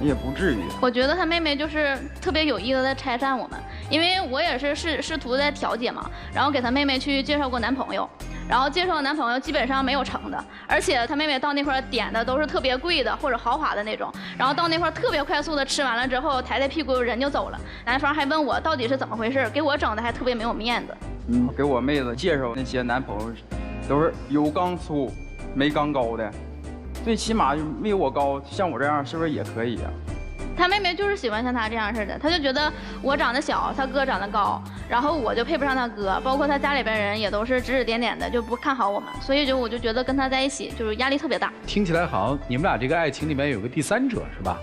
Speaker 8: 也不至于。
Speaker 9: 我觉得他妹妹就是特别有意的在拆散我们，因为我也是试图在调解嘛，然后给他妹妹去介绍过男朋友，然后介绍男朋友基本上没有成的，而且他妹妹到那块点的都是特别贵的或者豪华的那种，然后到那块特别快速的吃完了之后，抬抬屁股人就走了，男方还问我到底是怎么回事，给我整的还特别没有面子。
Speaker 8: 给我妹子介绍那些男朋友，都是有刚粗没刚高的。最起码就没有我高，像我这样是不是也可以啊？
Speaker 9: 他妹妹就是喜欢像他这样似的，他就觉得我长得小，他哥长得高，然后我就配不上他哥，包括他家里边人也都是指指点点的，就不看好我们，所以我就觉得跟他在一起就是压力特别大。
Speaker 1: 听起来好像你们俩这个爱情里面有个第三者是吧？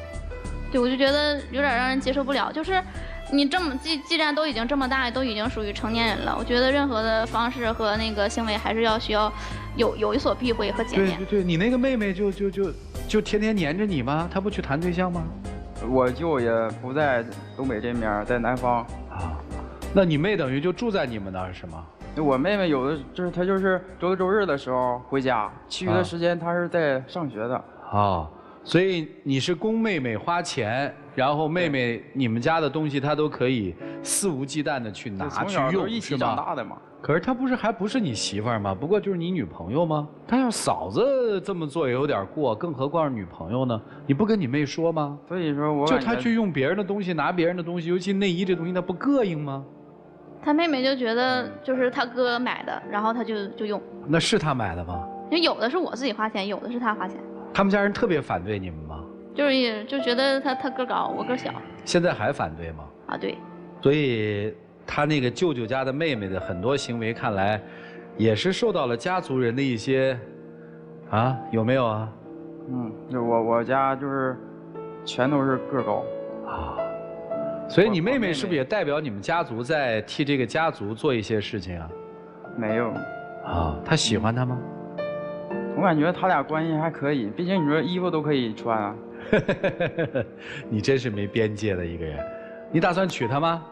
Speaker 9: 对，我就觉得有点让人接受不了，就是你这么既然都已经这么大，都已经属于成年人了，我觉得任何的方式和那个行为还是需要有所避讳和检验。
Speaker 1: 对，你那个妹妹就天天黏着你吗？她不去谈对象吗？
Speaker 8: 我舅也不在东北这面，在南方。
Speaker 1: 啊，那你妹等于就住在你们那儿是吗？
Speaker 8: 我妹妹有的就是她就是周六周日的时候回家，其余的时间她是在上学的。
Speaker 1: 哦，所以你是供妹妹花钱，然后妹妹你们家的东西她都可以肆无忌惮的去拿去用，
Speaker 8: 一起长大的嘛。
Speaker 1: 可是她还不是你媳妇儿吗？不过就是你女朋友吗？她要嫂子这么做也有点过，更何况是女朋友呢？你不跟你妹说吗？
Speaker 8: 所以说我
Speaker 1: 就她去用别人的东西，拿别人的东西，尤其内衣这东西，她不膈应吗？
Speaker 9: 他妹妹就觉得就是他哥买的，然后他就用。
Speaker 1: 那是他买的吗？
Speaker 9: 因为有的是我自己花钱，有的是他花钱。
Speaker 1: 他们家人特别反对你们吗？
Speaker 9: 就觉得他个高，我个小。
Speaker 1: 现在还反对吗？
Speaker 9: 啊，对。
Speaker 1: 所以他那个舅舅家的妹妹的很多行为，看来也是受到了家族人的一些啊，有没有啊？
Speaker 8: 就我家就是全都是个高
Speaker 1: 啊。所以你妹妹是不是也代表你们家族在替这个家族做一些事情啊？
Speaker 8: 没有。
Speaker 1: 啊，她喜欢他吗？
Speaker 8: 我感觉他俩关系还可以，毕竟你说衣服都可以穿啊。
Speaker 1: 你真是没边界的一个人。你打算娶她吗？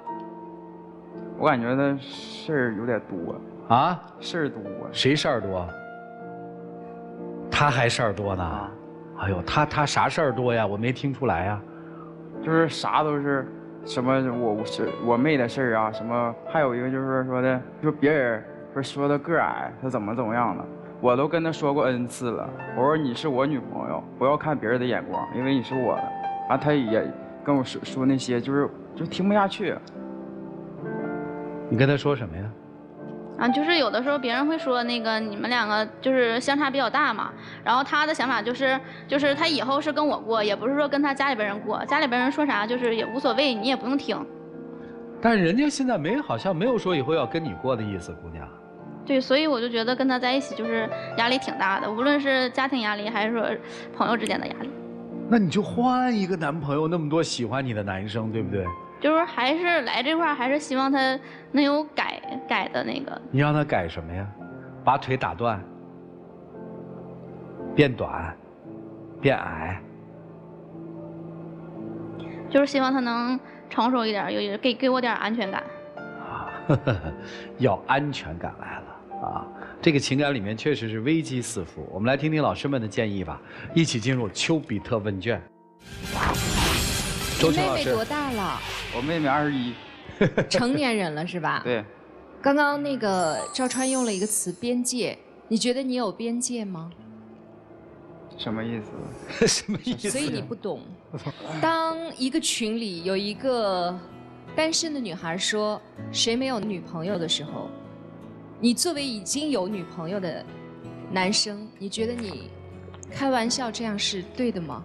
Speaker 8: 我感觉他事儿有点多
Speaker 1: 啊，
Speaker 8: 事儿多。
Speaker 1: 谁事儿多？他还事儿多呢。哎呦，他啥事儿多呀？我没听出来呀。
Speaker 8: 就是啥都是什么我妹的事儿啊，什么还有一个就是说的，就别人说他个矮，他怎么样的，我都跟他说过 N 次了。我说你是我女朋友，不要看别人的眼光，因为你是我的。啊，他也跟我说那些，就听不下去。
Speaker 1: 你跟他说什么呀？
Speaker 9: 啊，就是有的时候别人会说那个你们两个就是相差比较大嘛，然后他的想法就是他以后是跟我过，也不是说跟他家里边人过，家里边人说啥就是也无所谓，你也不用听。
Speaker 1: 但是人家现在好像没有说以后要跟你过的意思，姑娘。
Speaker 9: 对，所以我就觉得跟他在一起就是压力挺大的，无论是家庭压力还是说朋友之间的压力。
Speaker 1: 那你就换一个男朋友，那么多喜欢你的男生，对不对？
Speaker 9: 就是还是来这块还是希望他能有改的那个。
Speaker 1: 你让他改什么呀？把腿打断，变短，变矮。
Speaker 9: 就是希望他能成熟一点，给我点安全感。
Speaker 1: 啊，要安全感来了啊！这个情感里面确实是危机四伏。我们来听听老师们的建议吧，一起进入丘比特问卷。
Speaker 4: 你妹妹多大了？
Speaker 8: 我妹妹21，
Speaker 4: 成年人了是吧？
Speaker 8: 对。
Speaker 4: 刚刚那个赵川用了一个词“边界”，你觉得你有边界吗？
Speaker 8: 什么意思？
Speaker 1: 什么意思？
Speaker 4: 所以你不懂。当一个群里有一个单身的女孩说谁没有女朋友的时候，你作为已经有女朋友的男生，你觉得你开玩笑这样是对的吗？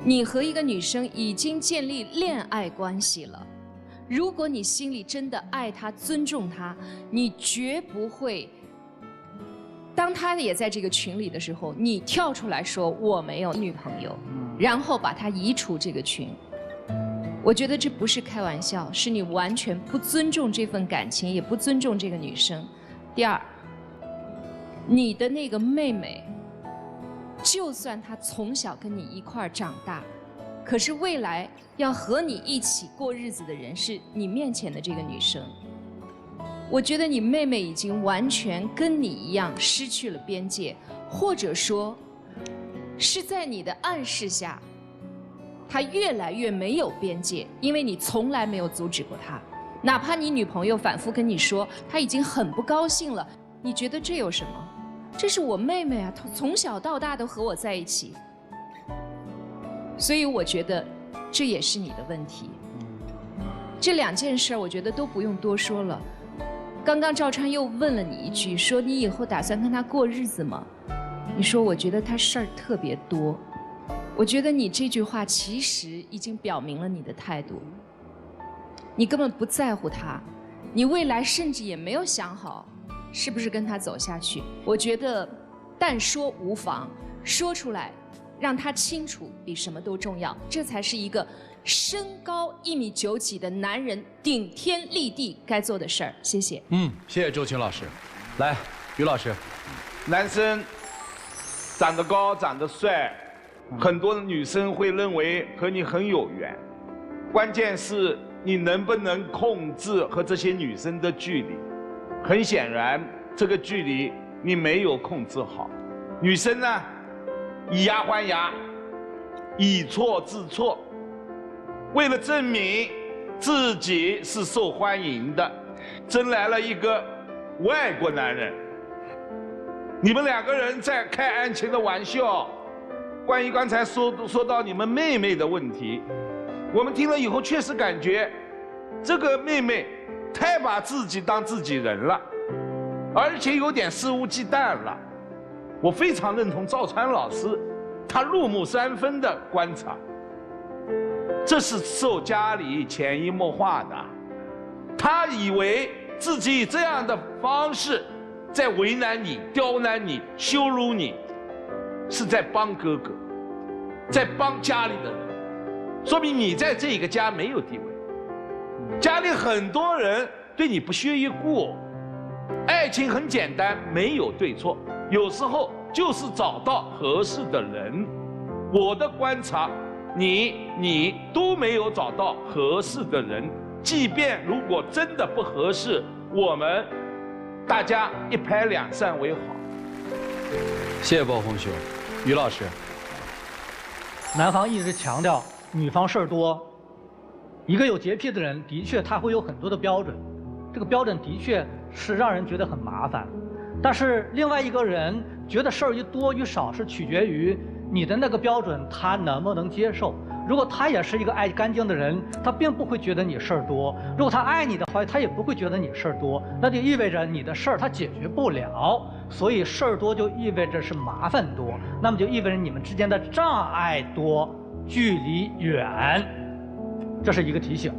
Speaker 4: 你和一个女生已经建立恋爱关系了，如果你心里真的爱她、尊重她，你绝不会当她也在这个群里的时候，你跳出来说我没有女朋友，然后把她移除这个群。我觉得这不是开玩笑，是你完全不尊重这份感情，也不尊重这个女生。第二，你的那个妹妹，就算她从小跟你一块儿长大，可是未来要和你一起过日子的人是你面前的这个女生。我觉得你妹妹已经完全跟你一样失去了边界，或者说是在你的暗示下，她越来越没有边界，因为你从来没有阻止过她。哪怕你女朋友反复跟你说她已经很不高兴了，你觉得这有什么？这是我妹妹啊，她从小到大都和我在一起，所以我觉得这也是你的问题。这两件事我觉得都不用多说了。刚刚赵川又问了你一句，说你以后打算跟他过日子吗？你说我觉得他事儿特别多，我觉得你这句话其实已经表明了你的态度，你根本不在乎他，你未来甚至也没有想好是不是跟他走下去。我觉得但说无妨，说出来让他清楚比什么都重要，这才是一个身高1.9米几的男人顶天立地该做的事儿。谢谢。
Speaker 1: 谢谢周青老师。来，于老师，
Speaker 5: 男生长得高长得帅，很多女生会认为和你很有缘，关键是你能不能控制和这些女生的距离。很显然，这个距离你没有控制好。女生呢，以牙还牙，以错治错，为了证明自己是受欢迎的，真来了一个外国男人。你们2个人在开爱情的玩笑。关于刚才说到你们妹妹的问题，我们听了以后确实感觉，这个妹妹太把自己当自己人了，而且有点肆无忌惮了。我非常认同赵川老师他入木三分的观察，这是受家里潜移默化的。他以为自己以这样的方式在为难你、刁难你、羞辱你，是在帮哥哥，在帮家里的人，说明你在这个家没有地位。家里很多人对你不屑一顾。爱情很简单，没有对错，有时候就是找到合适的人。我的观察，你都没有找到合适的人，即便如果真的不合适，我们大家一拍两散为好。
Speaker 1: 谢谢包红兄。于老师，
Speaker 6: 男方一直强调女方事儿多，一个有洁癖的人的确他会有很多的标准，这个标准的确是让人觉得很麻烦，但是另外一个人觉得事儿一多与少是取决于你的那个标准他能不能接受。如果他也是一个爱干净的人，他并不会觉得你事儿多；如果他爱你的话，他也不会觉得你事儿多。那就意味着你的事儿他解决不了，所以事儿多就意味着是麻烦多，那么就意味着你们之间的障碍多，距离远，这是一个提醒。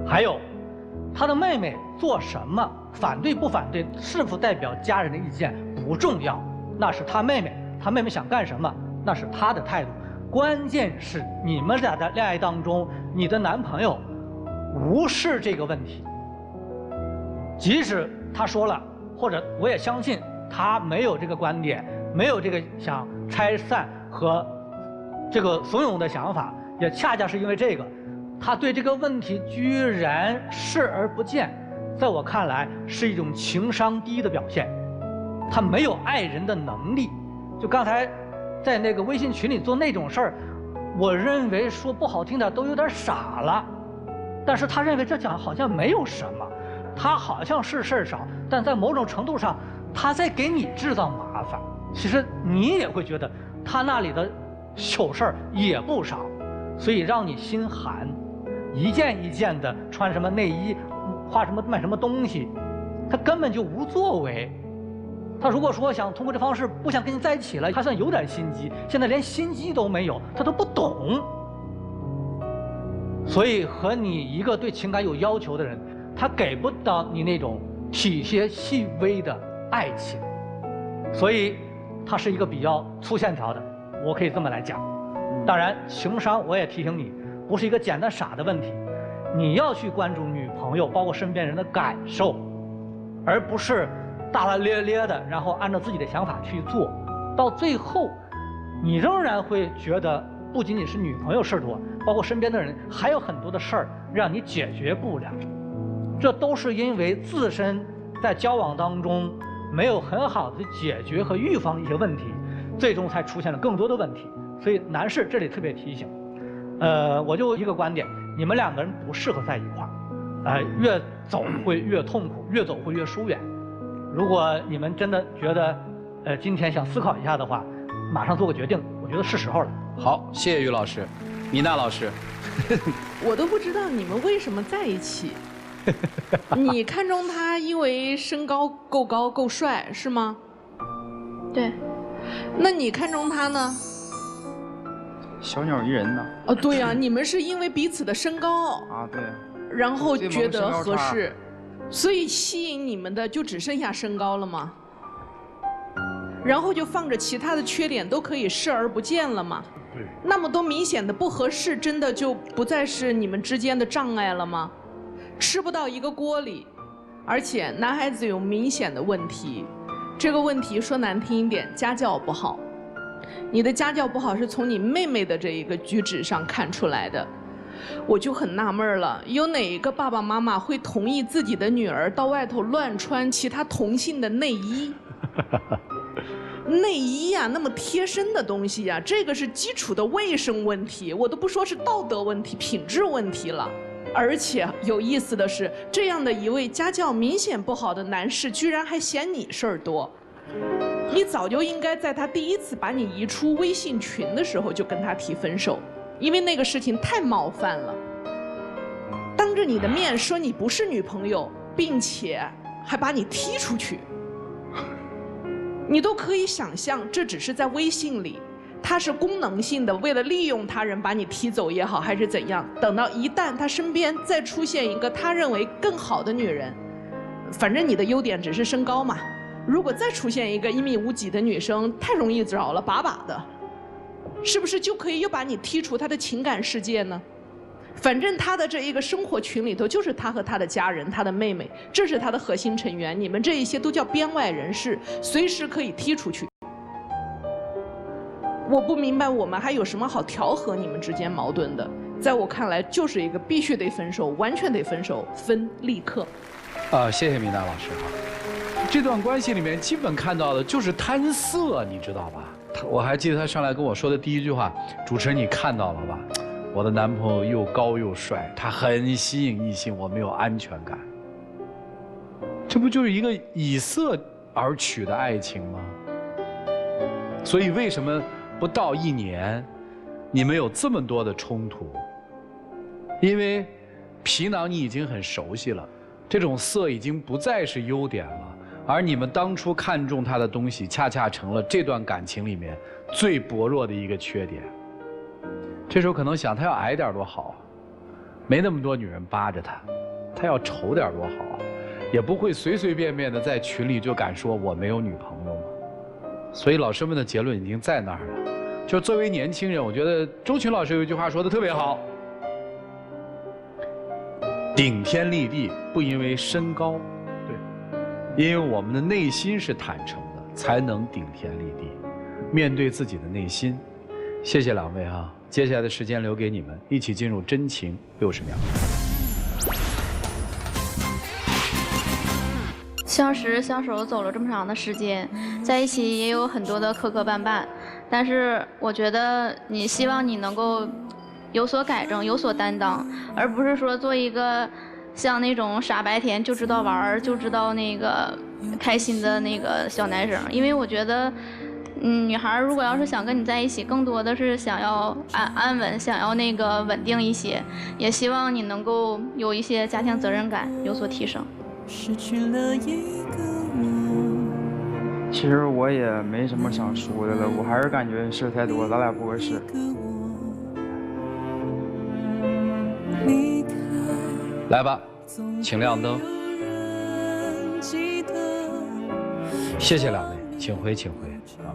Speaker 6: 还有，他的妹妹做什么，反对不反对，是否代表家人的意见不重要，那是他妹妹，他妹妹想干什么，那是他的态度。关键是你们俩的恋爱当中，你的男朋友无视这个问题，即使他说了，或者我也相信他没有这个观点，没有这个想拆散和这个怂恿的想法，也恰恰是因为这个，他对这个问题居然视而不见，在我看来是一种情商低的表现，他没有爱人的能力。就刚才在那个微信群里做那种事儿，我认为说不好听点都有点傻了，但是他认为这讲好像没有什么，他好像是事儿少，但在某种程度上他在给你制造麻烦。其实你也会觉得他那里的糗事儿也不少，所以让你心寒，一件一件的穿什么内衣，花什么卖什么东西，他根本就无作为。他如果说想通过这方式不想跟你在一起了，他算有点心机，现在连心机都没有，他都不懂。所以和你一个对情感有要求的人，他给不到你那种体贴细微的爱情，所以他是一个比较粗线条的，我可以这么来讲。当然情商我也提醒你，不是一个简单傻的问题，你要去关注女朋友包括身边人的感受，而不是大大咧咧的，然后按照自己的想法去做，到最后，你仍然会觉得不仅仅是女朋友事儿多，包括身边的人还有很多的事儿让你解决不了，这都是因为自身在交往当中没有很好的解决和预防一些问题，最终才出现了更多的问题。所以男士这里特别提醒，我就一个观点，你们2个人不适合在一块儿，越走会越痛苦，越走会越疏远。如果你们真的觉得，今天想思考一下的话，马上做个决定，我觉得是时候了。
Speaker 1: 好，谢谢于老师。米娜老师，
Speaker 7: 我都不知道你们为什么在一起。你看中他，因为身高够高够帅，是吗？
Speaker 9: 对。
Speaker 7: 那你看中他呢？
Speaker 8: 小鸟依人呢。
Speaker 7: 哦，对呀，你们是因为彼此的身高
Speaker 8: 啊，对，
Speaker 7: 然后觉得合适，所以吸引你们的就只剩下身高了吗？然后就放着其他的缺点都可以视而不见了吗？对。那么多明显的不合适，真的就不再是你们之间的障碍了吗？吃不到一个锅里，而且男孩子有明显的问题，这个问题说难听一点，家教不好。你的家教不好是从你妹妹的这一个举止上看出来的，我就很纳闷了，有哪一个爸爸妈妈会同意自己的女儿到外头乱穿其他同性的内衣？内衣呀，那么贴身的东西呀，这个是基础的卫生问题，我都不说是道德问题、品质问题了。而且有意思的是，这样的一位家教明显不好的男士，居然还嫌你事儿多。你早就应该在他第一次把你移出微信群的时候就跟他提分手，因为那个事情太冒犯了。当着你的面说你不是女朋友，并且还把你踢出去，你都可以想象，这只是在微信里，他是功能性的，为了利用他人把你踢走也好，还是怎样。等到一旦他身边再出现一个他认为更好的女人，反正你的优点只是身高嘛。如果再出现一个1.5米几的女生，太容易找了，把把的，是不是就可以又把你踢出他的情感世界呢？反正他的这一个生活群里头，就是他和他的家人、他的妹妹，这是他的核心成员。你们这一些都叫编外人士，随时可以踢出去。我不明白我们还有什么好调和你们之间矛盾的。在我看来，就是一个必须得分手，完全得分手，分立刻。
Speaker 1: 谢谢米娜老师哈。这段关系里面基本看到的就是贪色，你知道吧？我还记得他上来跟我说的第一句话：“主持人，你看到了吧？我的男朋友又高又帅，他很吸引异性，我没有安全感。”这不就是一个以色而取的爱情吗？所以为什么不到1年，你们有这么多的冲突？因为皮囊你已经很熟悉了，这种色已经不再是优点了。而你们当初看中他的东西，恰恰成了这段感情里面最薄弱的一个缺点。这时候可能想，他要矮点多好，没那么多女人扒着他；他要丑点多好，也不会随随便便的在群里就敢说我没有女朋友嘛。所以老师们的结论已经在那儿了。就作为年轻人，我觉得周群老师有一句话说的特别好：顶天立地不因为身高。因为我们的内心是坦诚的，才能顶天立地，面对自己的内心。谢谢两位啊，接下来的时间留给你们，一起进入真情60秒。
Speaker 9: 相识相守走了这么长的时间，在一起也有很多的磕磕绊绊，但是我觉得你希望你能够有所改正，有所担当，而不是说做一个像那种傻白甜就知道玩就知道那个开心的那个小男生。因为我觉得女孩如果要是想跟你在一起，更多的是想要安稳，想要那个稳定一些，也希望你能够有一些家庭责任感有所提升。失去了一个
Speaker 8: 我，其实我也没什么想说的了，我还是感觉事太多，咱俩不合适。
Speaker 1: 来吧，请亮灯。谢谢两位，请回，请回啊。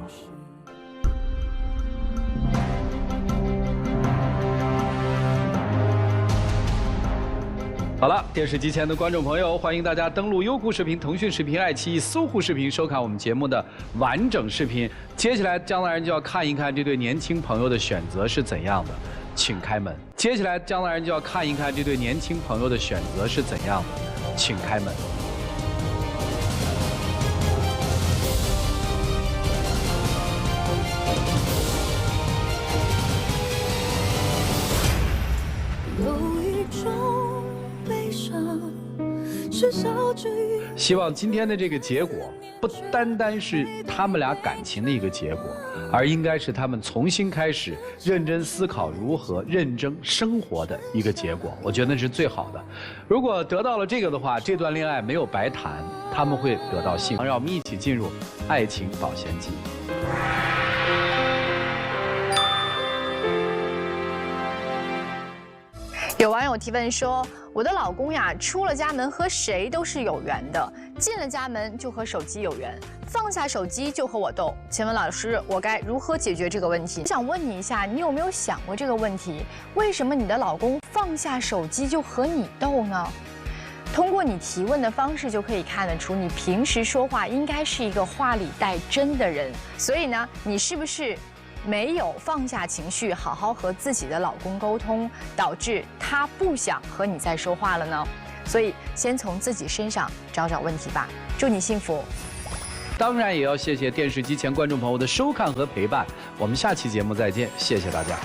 Speaker 1: 好了，电视机前的观众朋友，欢迎大家登录优酷视频、腾讯视频、爱奇艺、搜狐视频，收看我们节目的完整视频。接下来，江大人就要看一看这对年轻朋友的选择是怎样的，请开门。接下来，江大人就要看一看这对年轻朋友的选择是怎样的，请开门。希望今天的这个结果不单单是他们俩感情的一个结果，而应该是他们重新开始认真思考如何认真生活的一个结果。我觉得那是最好的。如果得到了这个的话，这段恋爱没有白谈，他们会得到幸福。让我们一起进入爱情保鲜期。
Speaker 10: 有网友提问说，我的老公呀，出了家门和谁都是有缘的，进了家门就和手机有缘，放下手机就和我斗。请问老师，我该如何解决这个问题？想问你一下，你有没有想过这个问题？为什么你的老公放下手机就和你斗呢？通过你提问的方式就可以看得出，你平时说话应该是一个话里带针的人。所以呢，你是不是没有放下情绪，好好和自己的老公沟通，导致他不想和你再说话了呢？所以先从自己身上找找问题吧。祝你幸福。
Speaker 1: 当然也要谢谢电视机前观众朋友的收看和陪伴，我们下期节目再见，谢谢大家。